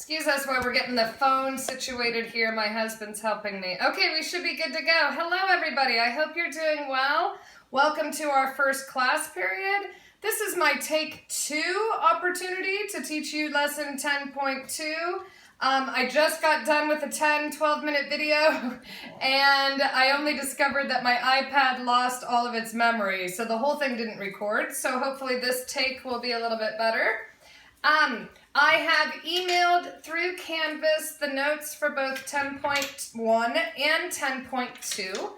Excuse us while we're getting the phone situated here. My husband's helping me. Okay, we should be good to go. Hello, everybody. I hope you're doing well. Welcome to our first class period. This is my take 2 opportunity to teach you lesson 10.2. I just got done with a 12-minute video, and I only discovered that my iPad lost all of its memory, so the whole thing didn't record, so hopefully this take will be a little bit better. I have emailed through Canvas the notes for both 10.1 and 10.2.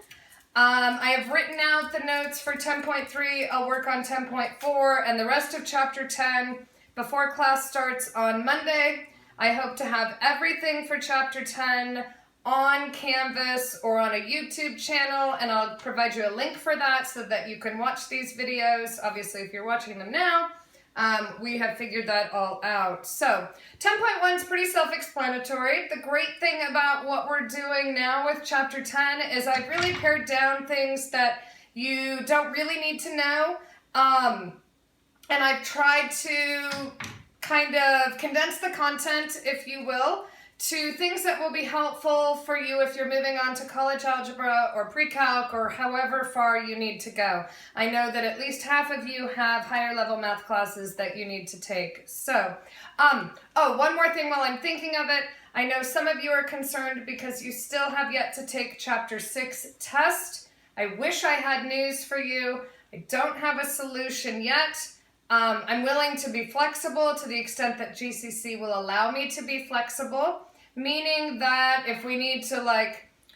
I have written out the notes for 10.3. I'll work on 10.4 and the rest of chapter 10 before class starts on Monday. I hope to have everything for chapter 10 on Canvas or on a YouTube channel, and I'll provide you a link for that so that you can watch these videos. Obviously, if you're watching them now, we have figured that all out. So 10.1 is pretty self-explanatory. The great thing about what we're doing now with chapter 10 is I've really pared down things that you don't really need to know. And I've tried to kind of condense the content, if you will, to things that will be helpful for you if you're moving on to college algebra or pre-calc or however far you need to go. I know that at least half of you have higher level math classes that you need to take. So, one more thing while I'm thinking of it. I know some of you are concerned because you still have yet to take chapter 6 test. I wish I had news for you. I don't have a solution yet. I'm willing to be flexible to the extent that GCC will allow me to be flexible, meaning that if we need to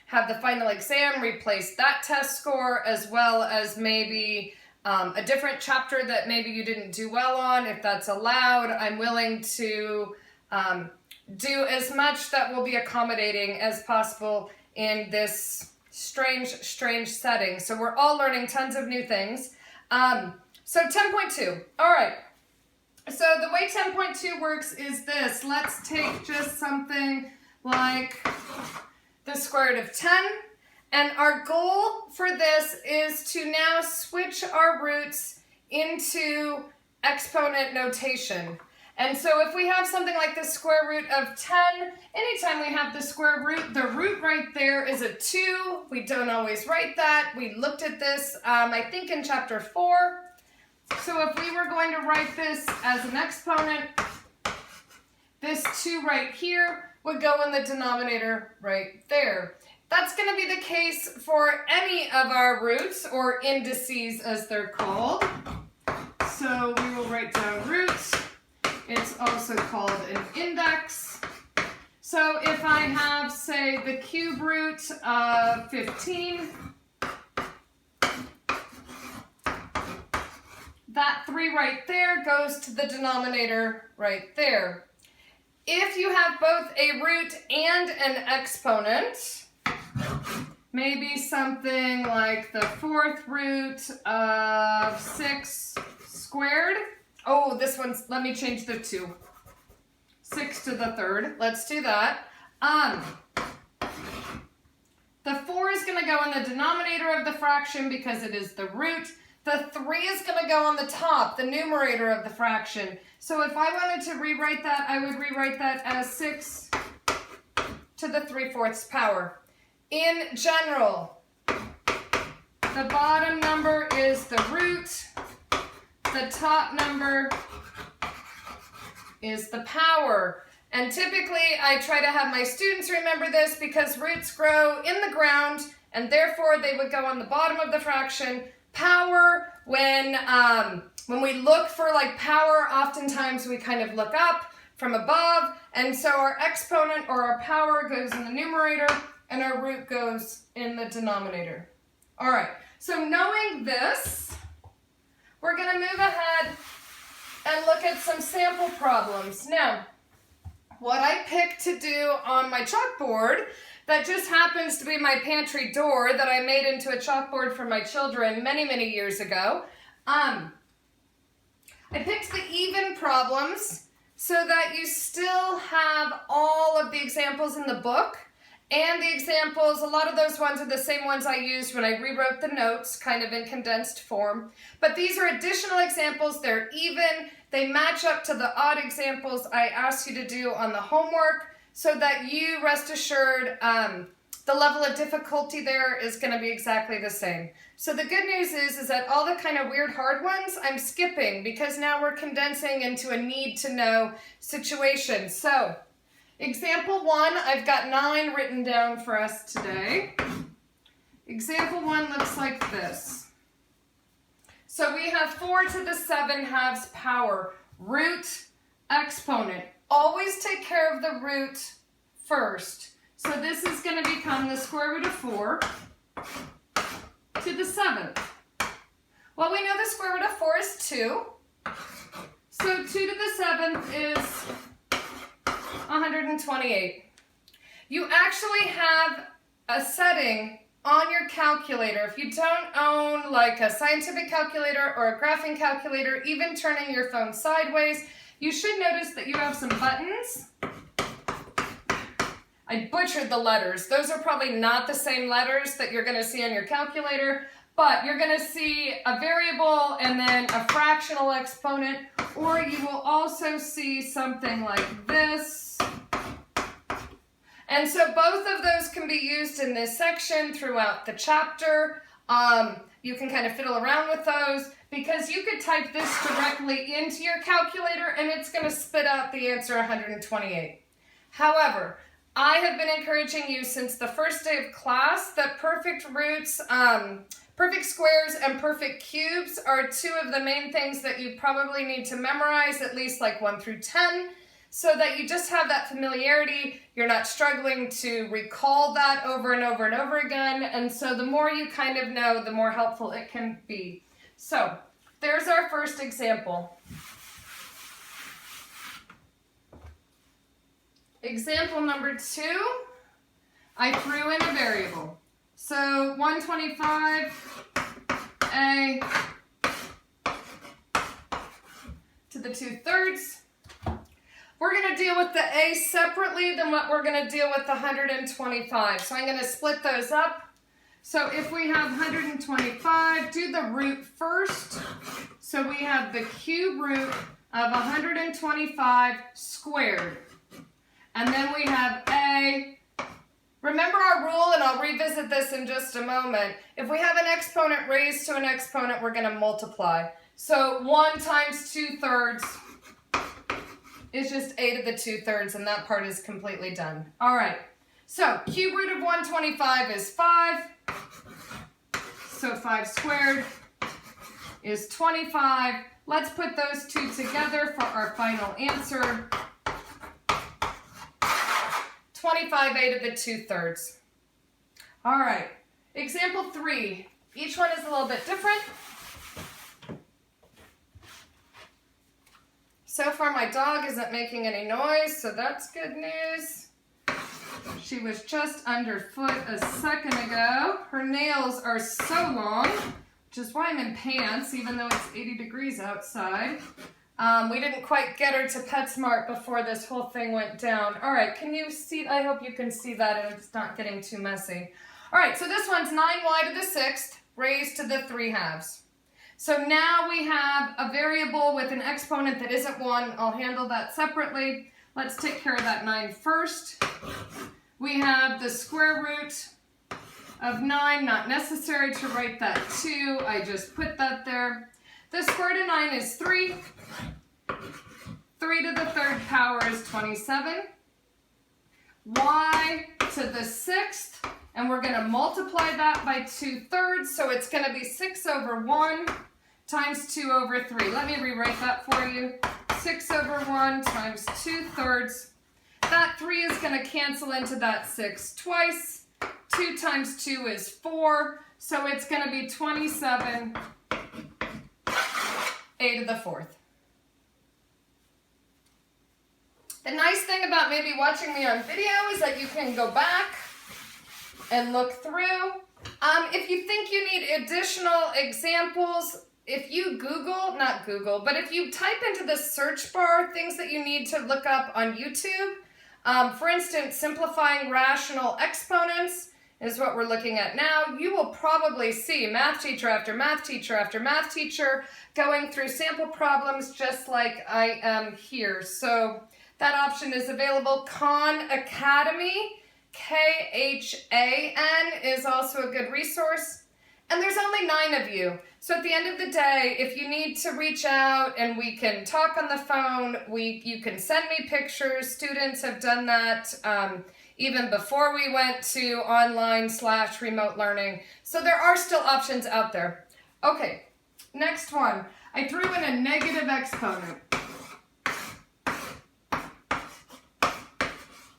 have the final exam replace that test score as well as maybe a different chapter that maybe you didn't do well on, if that's allowed, I'm willing to do as much that will be accommodating as possible in this strange setting. So we're all learning tons of new things. So 10.2, all right. So the way 10.2 works is this. Let's take just something like the square root of 10. And our goal for this is to now switch our roots into exponent notation. And so if we have something like the square root of 10, anytime we have the square root, the root right there is a 2. We don't always write that. We looked at this, I think in chapter 4. So if we were going to write this as an exponent, this 2 right here would go in the denominator right there. That's going to be the case for any of our roots, or indices as they're called. So we will write down roots. It's also called an index. So if I have, say, the cube root of 15, that 3 right there goes to the denominator right there. If you have both a root and an exponent, maybe something like the 4th root of 6 squared. Oh, this one's, let me change the 2. 6 to the 3rd. Let's do that. The 4 is going to go in the denominator of the fraction because it is the root. The 3 is going to go on the top, the numerator of the fraction. So if I wanted to rewrite that, I would rewrite that as 6 to the 3/4 power. In general, the bottom number is the root, the top number is the power. And typically, I try to have my students remember this because roots grow in the ground, and therefore they would go on the bottom of the fraction. Power, when we look for power, oftentimes we kind of look up from above, and so our exponent or our power goes in the numerator and our root goes in the denominator. All right, so knowing this, we're going to move ahead and look at some sample problems. Now, what I picked to do on my chalkboard, that just happens to be my pantry door that I made into a chalkboard for my children many years ago. I picked the even problems so that you still have all of the examples in the book. And the examples, a lot of those ones are the same ones I used when I rewrote the notes, kind of in condensed form. But these are additional examples. They're even. They match up to the odd examples I asked you to do on the homework, so that you rest assured the level of difficulty there is going to be exactly the same. So the good news is that all the kind of weird hard ones I'm skipping, because now we're condensing into a need to know situation. So example 1, I've got 9 written down for us today. Example 1 looks like this. So we have 4 to the 7 halves power, root, exponent. Always take care of the root first. So this is going to become the square root of 4 to the 7th. Well, we know the square root of 4 is 2. So 2 to the 7th is 128. You actually have a setting on your calculator. If you don't own like a scientific calculator or a graphing calculator, even turning your phone sideways, you should notice that you have some buttons. I butchered the letters. Those are probably not the same letters that you're going to see on your calculator, but you're going to see a variable and then a fractional exponent, or you will also see something like this. And so both of those can be used in this section throughout the chapter. You can kind of fiddle around with those, because you could type this directly into your calculator and it's going to spit out the answer 128. However, I have been encouraging you since the first day of class that perfect roots, perfect squares, and perfect cubes are 2 of the main things that you probably need to memorize, at least like 1 through 10. So that you just have that familiarity, you're not struggling to recall that over and over and over again, and so the more you kind of know, the more helpful it can be. So, there's our first example. Example number 2, I threw in a variable. So, 125a to the 2/3. We're going to deal with the a separately than what we're going to deal with the 125. So I'm going to split those up. So if we have 125, do the root first. So we have the cube root of 125 squared. And then we have a. Remember our rule, and I'll revisit this in just a moment. If we have an exponent raised to an exponent, we're going to multiply. So 1 times 2/3 is just a to the 2/3, and that part is completely done. All right, so cube root of 125 is 5. So 5 squared is 25. Let's put those 2 together for our final answer. 25a to the 2/3. All right, example 3. Each one is a little bit different. So far my dog isn't making any noise, so that's good news. She was just underfoot a second ago. Her nails are so long, which is why I'm in pants, even though it's 80 degrees outside. We didn't quite get her to PetSmart before this whole thing went down. All right, can you see? I hope you can see that and it's not getting too messy. All right, so this one's 9y to the 6th raised to the 3/2. So now we have a variable with an exponent that isn't 1. I'll handle that separately. Let's take care of that 9 first. We have the square root of 9, not necessary to write that 2. I just put that there. The square root of 9 is 3. 3 to the 3rd power is 27. Y to the 6th, and we're going to multiply that by 2/3, so it's going to be 6 over 1 times 2 over 3. Let me rewrite that for you. 6 over 1 times 2/3. That 3 is going to cancel into that 6 twice. 2 times 2 is 4, so it's going to be 27 a to the 4th. The nice thing about maybe watching me on video is that you can go back and look through. If you think you need additional examples, if you if you type into the search bar things that you need to look up on YouTube, for instance, simplifying rational exponents, is what we're looking at now. You will probably see math teacher after math teacher after math teacher going through sample problems just like I am here. So that option is available. Khan Academy, Khan, is also a good resource. And there's only 9 of you. So at the end of the day, if you need to reach out and we can talk on the phone, you can send me pictures. Students have done that even before we went to online/remote learning. So there are still options out there. Okay, next one. I threw in a negative exponent.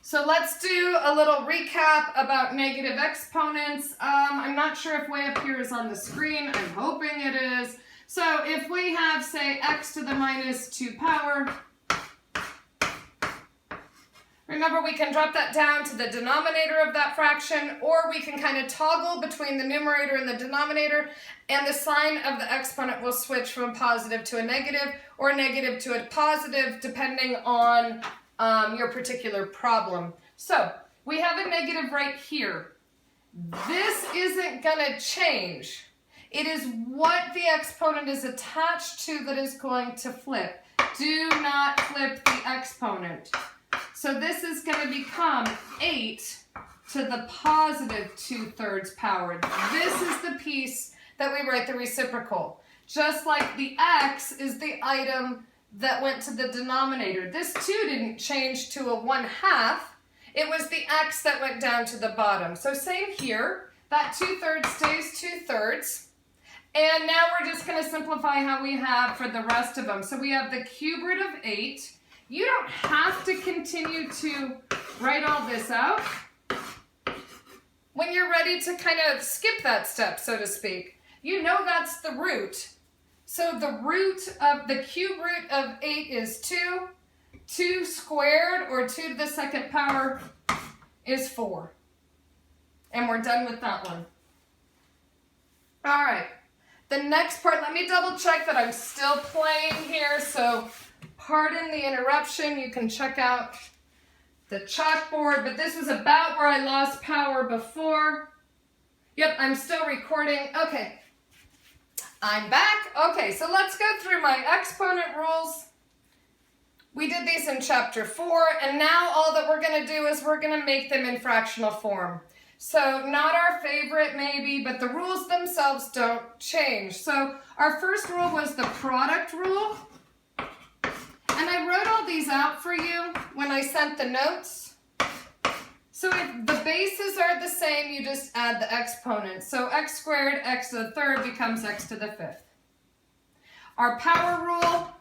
So let's do a little recap about negative exponents. I'm not sure if way up here is on the screen. I'm hoping it is. So if we have, say, x to the minus 2 power, remember we can drop that down to the denominator of that fraction, or we can kind of toggle between the numerator and the denominator, and the sign of the exponent will switch from a positive to a negative, or a negative to a positive, depending on your particular problem. So we have a negative right here. This isn't going to change. It is what the exponent is attached to that is going to flip. Do not flip the exponent. So this is going to become 8 to the positive 2/3 power. This is the piece that we write the reciprocal. Just like the x is the item that went to the denominator. This 2 didn't change to a 1/2. It was the x that went down to the bottom. So same here. That 2/3 stays 2/3. And now we're just going to simplify how we have for the rest of them. So we have the cube root of 8. You don't have to continue to write all this out. When you're ready to kind of skip that step, so to speak, you know that's the root. So the cube root of 8 is 2. 2 squared, or 2 to the 2nd power, is 4. And we're done with that one. All right. The next part, let me double check that I'm still playing here. So pardon the interruption. You can check out the chalkboard. But this was about where I lost power before. Yep, I'm still recording. Okay. I'm back. Okay, so let's go through my exponent rules. We did these in chapter 4, and now all that we're going to do is we're going to make them in fractional form. So not our favorite maybe, but the rules themselves don't change. So our first rule was the product rule. And I wrote all these out for you when I sent the notes. So if the bases are the same, you just add the exponents. So x squared, x to the 3rd becomes x to the 5th. Our power rule,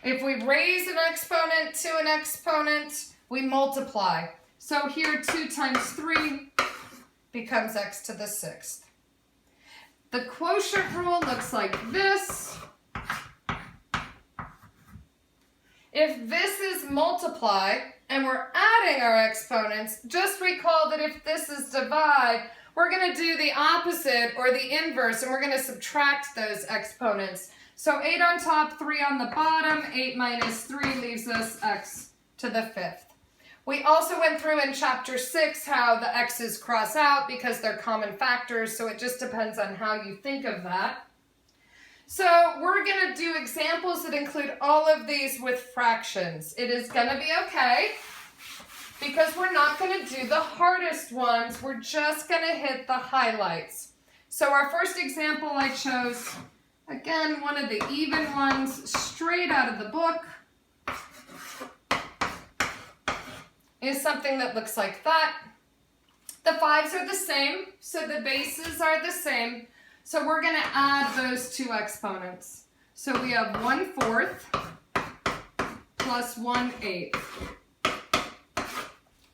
if we raise an exponent to an exponent, we multiply. So here 2 times 3 becomes x to the 6th. The quotient rule looks like this. If this is multiply and we're adding our exponents, just recall that if this is divide, we're going to do the opposite or the inverse, and we're going to subtract those exponents. So 8 on top, 3 on the bottom, 8 minus 3 leaves us x to the 5th. We also went through in chapter 6 how the x's cross out because they're common factors, so it just depends on how you think of that. So we're going to do examples that include all of these with fractions. It is going to be okay because we're not going to do the hardest ones. We're just going to hit the highlights. So our first example I chose, again, one of the even ones straight out of the book, is something that looks like that. The 5s are the same, so the bases are the same. So we're going to add those 2 exponents. So we have 1/4 plus 1/8.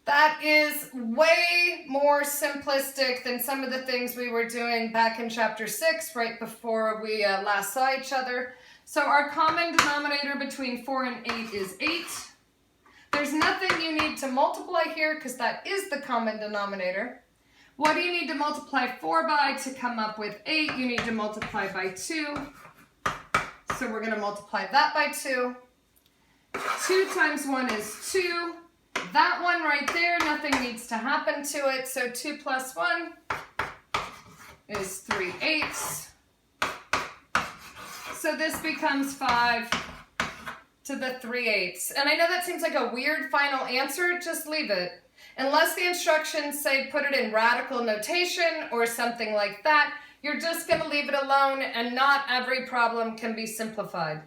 That is way more simplistic than some of the things we were doing back in chapter 6, right before we last saw each other. So our common denominator between 4 and 8 is 8. There's nothing you need to multiply here because that is the common denominator. What do you need to multiply 4 by to come up with 8? You need to multiply by 2. So we're going to multiply that by 2. 2 times 1 is 2. That one right there, nothing needs to happen to it. So 2 plus 1 is 3/8. So this becomes 5 to the 3/8. And I know that seems like a weird final answer, just leave it. Unless the instructions say put it in radical notation or something like that, you're just going to leave it alone, and not every problem can be simplified.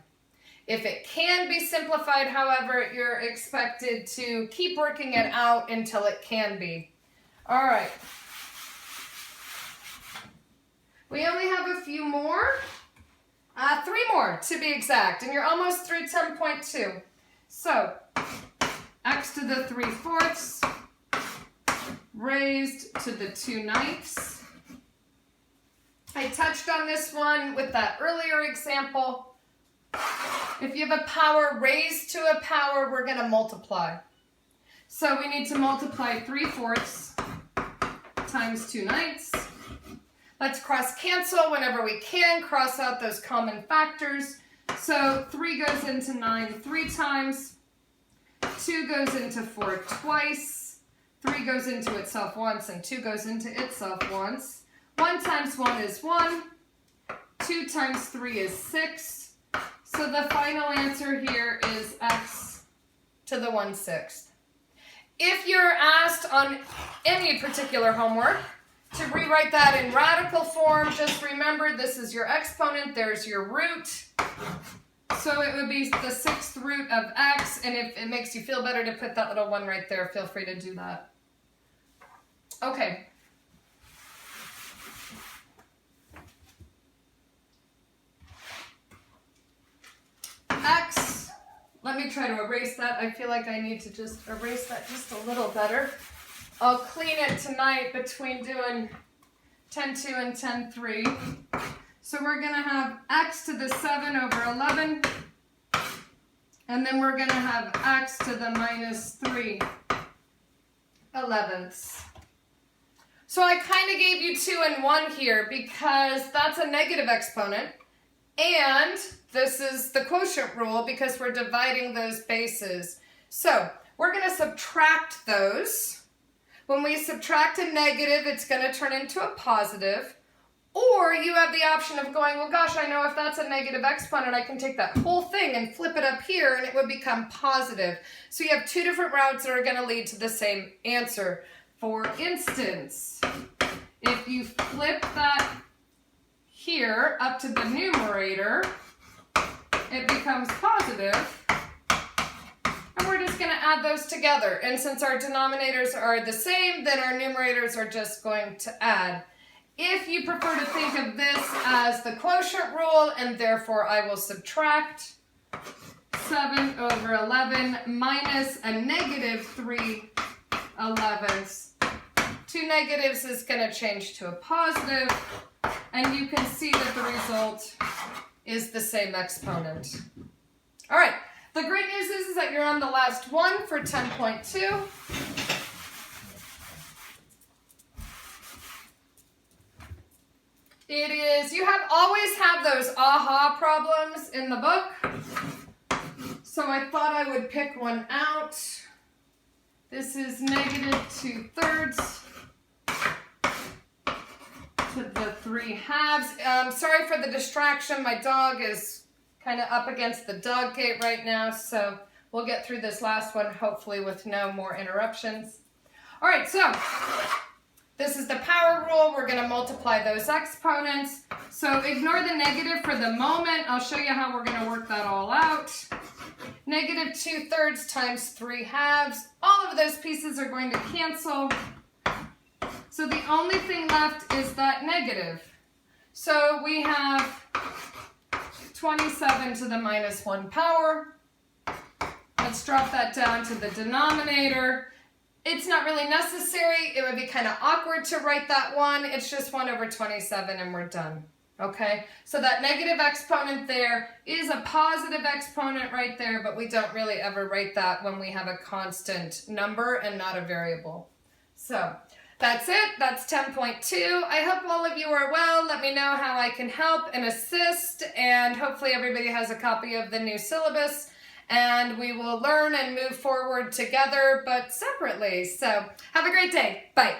If it can be simplified, however, you're expected to keep working it out until it can be. All right. We only have a few more. 3 more to be exact, and you're almost through 10.2. So, x to the 3/4 raised to the 2/9. I touched on this one with that earlier example. If you have a power raised to a power, we're going to multiply. So we need to multiply 3/4 times 2/9. Let's cross cancel whenever we can, cross out those common factors. So 3 goes into 9 3 times, 2 goes into 4 twice, 3 goes into itself once, and 2 goes into itself once. 1 times 1 is 1, 2 times 3 is 6, so the final answer here is x to the 1/6. If you're asked on any particular homework to rewrite that in radical form, just remember this is your exponent, there's your root. So it would be the 6th root of x, and if it makes you feel better to put that little 1 right there, feel free to do that. Okay. X, let me try to erase that. I feel like I need to just erase that just a little better. I'll clean it tonight between doing 10.2 and 10.3. So we're going to have x to the 7 over 11, and then we're going to have x to the minus 3/11. So I kind of gave you 2 and 1 here because that's a negative exponent, and this is the quotient rule because we're dividing those bases. So we're going to subtract those. When we subtract a negative, it's going to turn into a positive. Or you have the option of going, well, gosh, I know if that's a negative exponent, I can take that whole thing and flip it up here and it would become positive. So you have 2 different routes that are going to lead to the same answer. For instance, if you flip that here up to the numerator, it becomes positive, and we're just going to add those together. And since our denominators are the same, then our numerators are just going to add. If you prefer to think of this as the quotient rule, and therefore I will subtract 7 over 11 minus a negative 3/11. 2 negatives is going to change to a positive, and you can see that the result is the same exponent. All right, the great news is that you're on the last one for 10.2. It is, you always have those aha problems in the book, so I thought I would pick one out. This is negative 2/3 to the 3/2. Sorry for the distraction. My dog is kind of up against the dog gate right now, so we'll get through this last one hopefully with no more interruptions. All right, so this is the power rule. We're going to multiply those exponents. So ignore the negative for the moment. I'll show you how we're going to work that all out. Negative 2/3 times 3/2. All of those pieces are going to cancel. So the only thing left is that negative. So we have 27 to the minus 1 power. Let's drop that down to the denominator. It's not really necessary. It would be kind of awkward to write that 1. It's just 1 over 27 and we're done. Okay, so that negative exponent there is a positive exponent right there, but we don't really ever write that when we have a constant number and not a variable. So that's it. That's 10.2. I hope all of you are well. Let me know how I can help and assist, and hopefully everybody has a copy of the new syllabus. and we will learn and move forward together, but separately. So have a great day. Bye.